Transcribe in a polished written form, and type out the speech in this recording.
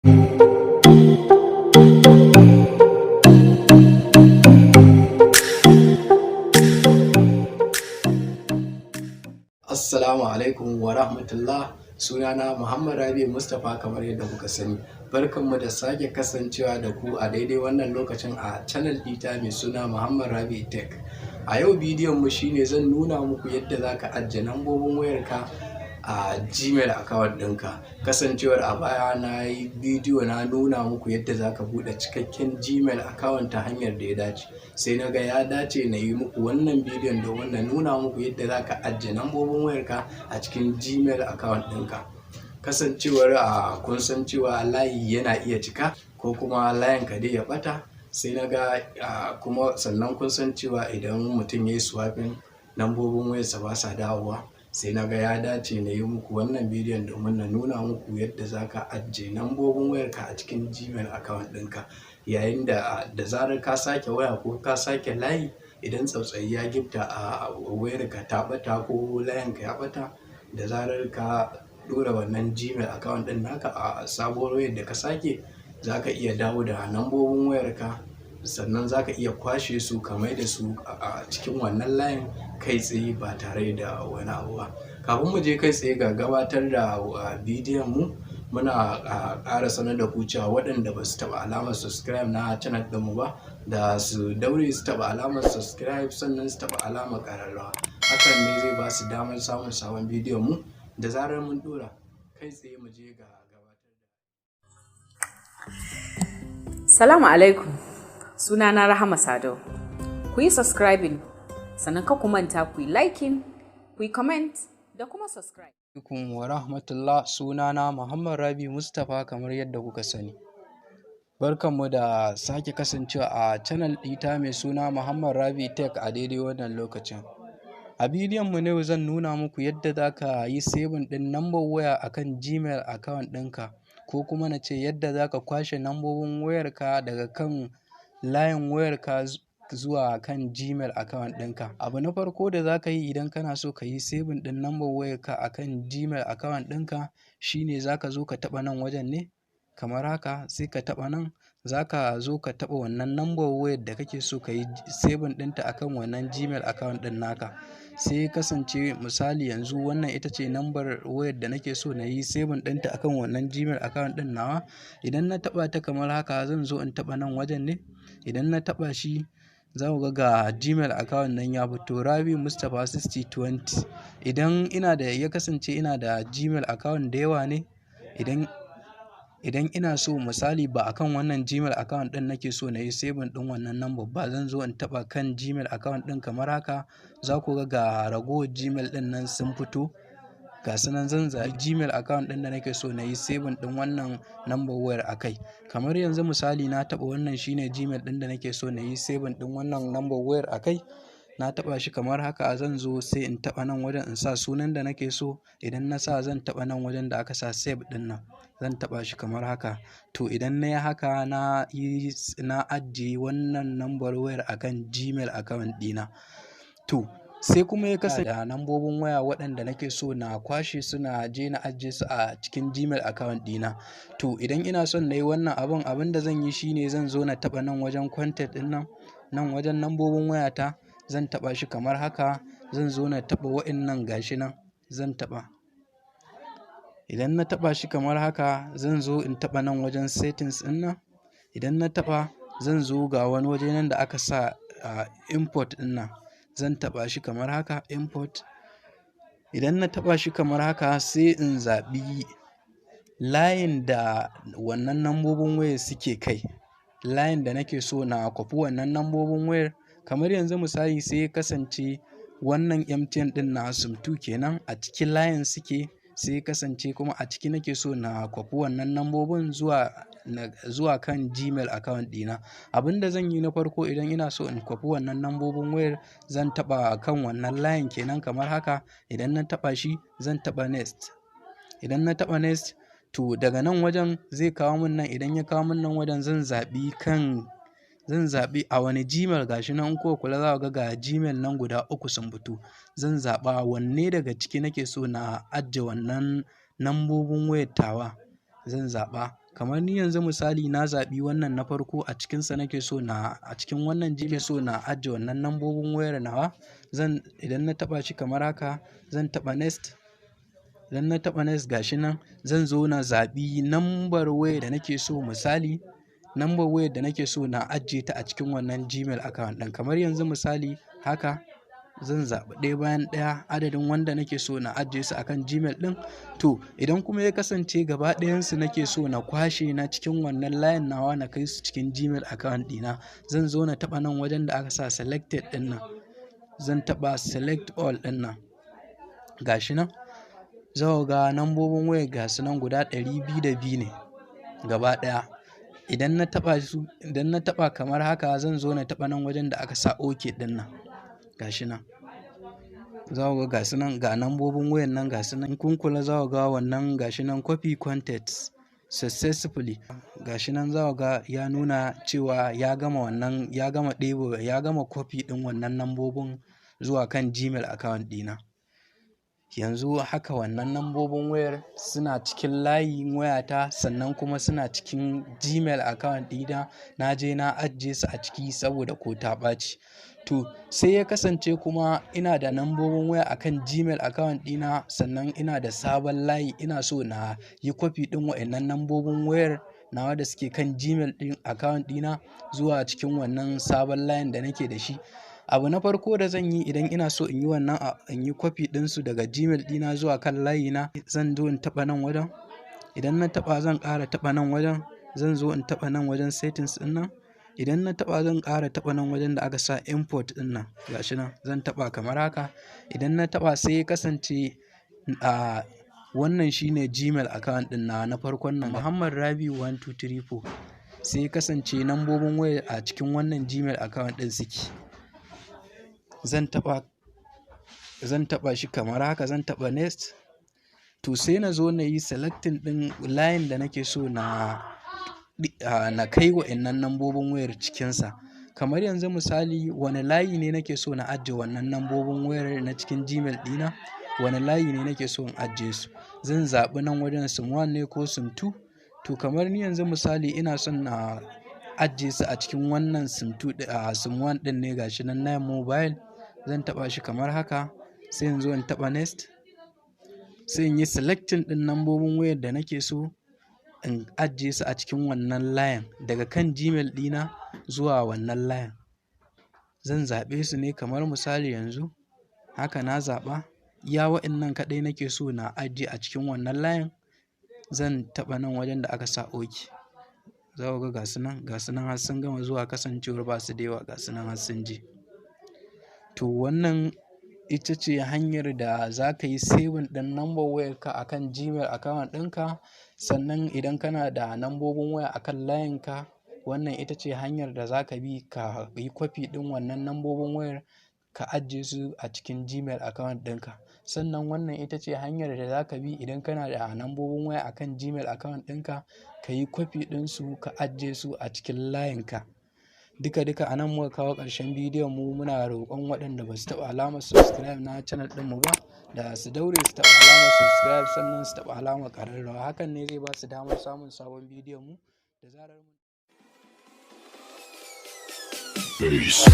Assalamu alaikum wa rahmatullah. Sunana Muhammad Rabi Mustapha, kamar yadda kuka sani. Barkanmu da sake kasancewa da ku a daidai wannan lokacin a channel ɗita mai suna Muhammad Rabi Tech. A yau bidiyon mu shine zan nuna muku yadda zaka ajiye lambobin wayarka a Gmail account ɗinka. Kasancewar a baya na yi bidiyo na nuna muku yadda zaka buɗe cikakken Gmail account ta hanyar da ya dace. Sai na ga ya dace na yi muku wannan bidiyon domin na nuna muku yadda zaka ajiye lambobin wayarka a cikin Gmail account ɗinka. Kasancewar kun san cewa layi yana iya cika ko kuma layin ka dai ya ɓata, sai na ga kuma sannan kun san cewa idan mutum ya yi swapping lambobin wayarsa ba sa dawowa. Sai na ga ya dace na yi muku wannan bidiyon domin na nuna muku yadda zaka ajiye lambobin wayarka a cikin Gmail account ɗinka. Yayin da zarar ka sake waya ko ka sake layi, idan tsautsayi ya gifta a wayarka ta ɓata ko layinka ya ɓata, da zarar ka ɗora wannan Gmail account ɗin naka a sabuwar wayar da ka sake, zaka iya dawo da lambobin wayarka, sannan zaka iya kwashe su ka mai da su a cikin wannan layin kai tsaye ba tare da wani abu ba. Kafin mu je kai tsaye ga gabatar da bidiyon mu, muna ƙara sanar da ku cewa waɗanda ba su taɓa alamar subscribe na channel ɗinmu ba, da su daure su taɓa alamar subscribe, sannan su taɓa alamar ƙararrawa. Hakan ne zai ba su damar samun sabon bidiyon mu da zarar mun ɗora. Kai tsaye mu je ga gabatar da. Salamu alaikum, sunana Rahama Sadau. Ku yi subscribing, sannan ka ku manta ku yi liking, ku yi comment da kuma subscribe. Alaikum wa rahmatullah. Sunana Muhammad Rabi Mustapha, kamar yadda kuka sani. Barkanmu da sake kasancewa a channel ɗita mai suna Muhammad Rabi Tech a daidai wannan lokacin. A bidiyon mu ne zan nuna muku yadda zaka yi saving ɗin number waya akan Gmail account ɗinka, ko kuma na ce yadda zaka kwashe lambobin wayarka daga kan layin wayarka zuwa kan Gmail account ɗinka. Abu na farko da zaka yi idan kana so ka yi saving ɗin number wayarka akan Gmail account ɗinka shine zaka zo ka taɓa nan wajen ne, kamar haka. Sai ka taɓa nan, zaka zo ka taɓa wannan number wayar da kake so ka yi saving ɗinta akan wannan Gmail account ɗin naka. Sai kasance misali yanzu wannan ita ce number wayar da nake so na yi saving ɗinta akan wannan Gmail account ɗin nawa. Idan na taɓa ta kamar haka, zan zo in taɓa nan wajen ne. Idan na taɓa shi, za ku ga Gmail account nan ya fito, Rabi Mustapha 6020. Idan ya kasance ina da Gmail account da yawa ne, idan ina so misali ba akan wannan Gmail account ɗin nake so na yi saving ɗin wannan number ba, zan zo in taɓa kan Gmail account ɗin kamar haka. Za ku ga ragowar Gmail ɗin nan sun fito. Ga su nan zan zaɓi Gmail account ɗin da nake so na yi saving ɗin wannan number wayar a kai. Kamar yanzu misali na taɓa wannan shine Gmail ɗin da nake so na yi saving ɗin wannan number wayar a kai. Na taɓa shi kamar haka. Zan zo sai in taɓa nan wajen in sa sunan da nake so. Idan na sa, zan taɓa nan wajen da aka sa save ɗin nan, zan taɓa shi kamar haka. To idan na yi haka, na ajiye wannan number wayar akan Gmail account ɗina. To sai kuma ya kasance da lambobin waya waɗanda nake so na kwashe su, na je na ajiye su a cikin Gmail account ɗina. To idan ina son na yi wannan abin da zan yi shine zan zo na taɓa nan wajen contact ɗin nan wajen lambobin wayata. Zan taɓa shi kamar haka. Zan zo na taɓa waɗannan gashi nan, zan taɓa. Idan na taɓa shi kamar haka, zan zo in taɓa nan wajen settings ɗin nan. Idan na taɓa, zan zo ga wani waje nan da aka sa import ɗin nan. Zan taɓa shi kamar haka, import. Idan na taɓa shi kamar haka, sai in zaɓi layin da wannan lambobin wayar suke kai, layin da nake so na kwafi wannan lambobin wayar. Kamar yanzu misali, sai ya kasance wannan MTN ɗin na Sum2 kenan a cikin layin suke. Sai ya kasance kuma a ciki nake so na kwafi wannan lambobin zuwa kan Gmail account ɗina. Abin da zan yi na farko, idan ina so in kwafi wannan lambobin wayar, zan taɓa kan wannan layin kenan kamar haka. Idan na taɓa shi, zan taɓa next. Idan na taɓa next, to daga nan wajen zai kawo min nan. Idan ya kawo min nan wajen, zan zaɓi a wani Gmail gashi nan. In kuka kula, za ku ga Gmail nan guda 3 sun fito. Zan zaɓa wanne daga ciki nake so na ajiye wannan lambobin wayar tawa. Zan zaɓa kamar ni yanzu misali na zaɓi wannan na farko a cikinsa nake so na a cikin wannan Gmail so na ajiye wannan nambobin wayar nawa. Idan na taɓa shi kamar haka zan taɓa next. Idan na taɓa next gashi nan zan zo na zaɓi nambar wayar da nake so, misali nambar wayar da nake so na ajiye ta a cikin wannan Gmail account ɗin. Kamar yanzu misali haka zan zaɓi ɗaya bayan ɗaya adadin wanda nake so na ajiye su akan Gmail ɗin. To idan kuma ya kasance gaba ɗayansu nake so na kwashe na cikin wannan layin nawa na kai su cikin Gmail account ɗina, zan zo na taɓa nan wajen da aka sa selected ɗin nan, zan taɓa select all ɗin nan gashi nan. Za ku ga nambobin wayar gasu nan guda 202 ne gaba ɗaya. Idan na taɓa kamar haka zan zo na taɓa nan wajen da aka sa OK ɗin nan gashi nan. Za ku ga gasu nan ga nambobin wayan nan gasu nan. In kun kula za ku ga wannan gashi nan copy contents successfully gashi nan. Za ku ga ya nuna cewa ya gama copy ɗin wannan nambobin zuwa kan Gmail account ɗina. Yanzu haka wannan nambobin wayar suna cikin layin wayata, sannan kuma suna cikin Gmail account ɗina. Na je na ajiye su a ciki saboda ko ta ɓaci. To sai ya kasance kuma ina da nambobin waya akan Gmail account ɗina, sannan ina da sabon layi ina so na yi copy ɗin wa'annan nambobin wayar nawa da suke kan Gmail ɗin account ɗina zuwa cikin wannan sabon layin da nake da shi. Abu na farko da zan yi idan ina so in yi wannan in yi copy ɗinsu daga Gmail ɗina zuwa kan layina, zan zo in taɓa nan wajen. Idan na taɓa zan ƙara taɓa nan wajen, zan zo in taɓa nan wajen settings ɗin nan. Idan na taɓa zan ƙara taɓa nan wajen da aka sa import ɗin nan gashi nan, zan taɓa kamar haka. Idan na taɓa sai ya kasance wannan shine Gmail account ɗin na farkon nan, Muhammad Rabiu 1234. Sai ya kasance nambobin waya a cikin wannan Gmail account ɗin suke. Zan taɓa shi kamar haka, zan taɓa next. To sai na zo na yi selecting ɗin layin da nake so na kai wa'annan nambobin wayar cikinsa. Kamar yanzu misali wane layi ne nake so na ajiye wannan nambobin wayar na cikin Gmail ɗina, wane layi ne nake so in ajiye su. Zan zaɓi nan wajen sim 1 ne ko sim 2. To kamar ni yanzu misali ina son na ajiye su a cikin wannan sim 1 ɗin ne gashi nan, 9 mobile. Zan taɓa shi kamar haka, sai in zo in taɓa next. Sai in yi selecting ɗin nambobin wayar da nake so in ajiye su a cikin wannan layin daga kan Gmail ɗina zuwa wannan layin. Zan zaɓe su ne kamar misali yanzu haka na zaɓa. Iya wa'innan kaɗai nake so na ajiye a cikin wannan layin. Zan taɓa nan wajen da aka sa OK. Za ku ga gasu nan har sun gama zuwa, kasancewar ba su da yawa gasu nan har sun je. To wannan ita ce hanyar da za ka yi saving ɗin number wayarka akan Gmail account ɗinka. Sannan idan kana da nambobin waya akan layinka, wannan ita ce hanyar da za ka bi ka yi copy ɗin wannan nambobin wayar ka ajiye su a cikin Gmail account ɗinka. Sannan wannan ita ce hanyar da za ka bi idan kana da nambobin waya akan Gmail account ɗinka, ka yi copy ɗinsu ka ajiye su a cikin layinka. Duka a nan muka kawo ƙarshen bidiyon mu. Muna roƙon waɗanda ba su taɓa alamar subscribe na channel ɗinmu ba da su daure su taɓa alamar subscribe, sannan su taɓa alamar ƙararrawa. Hakan ne zai ba su damar samun sabon bidiyon mu da zarar mun Peace.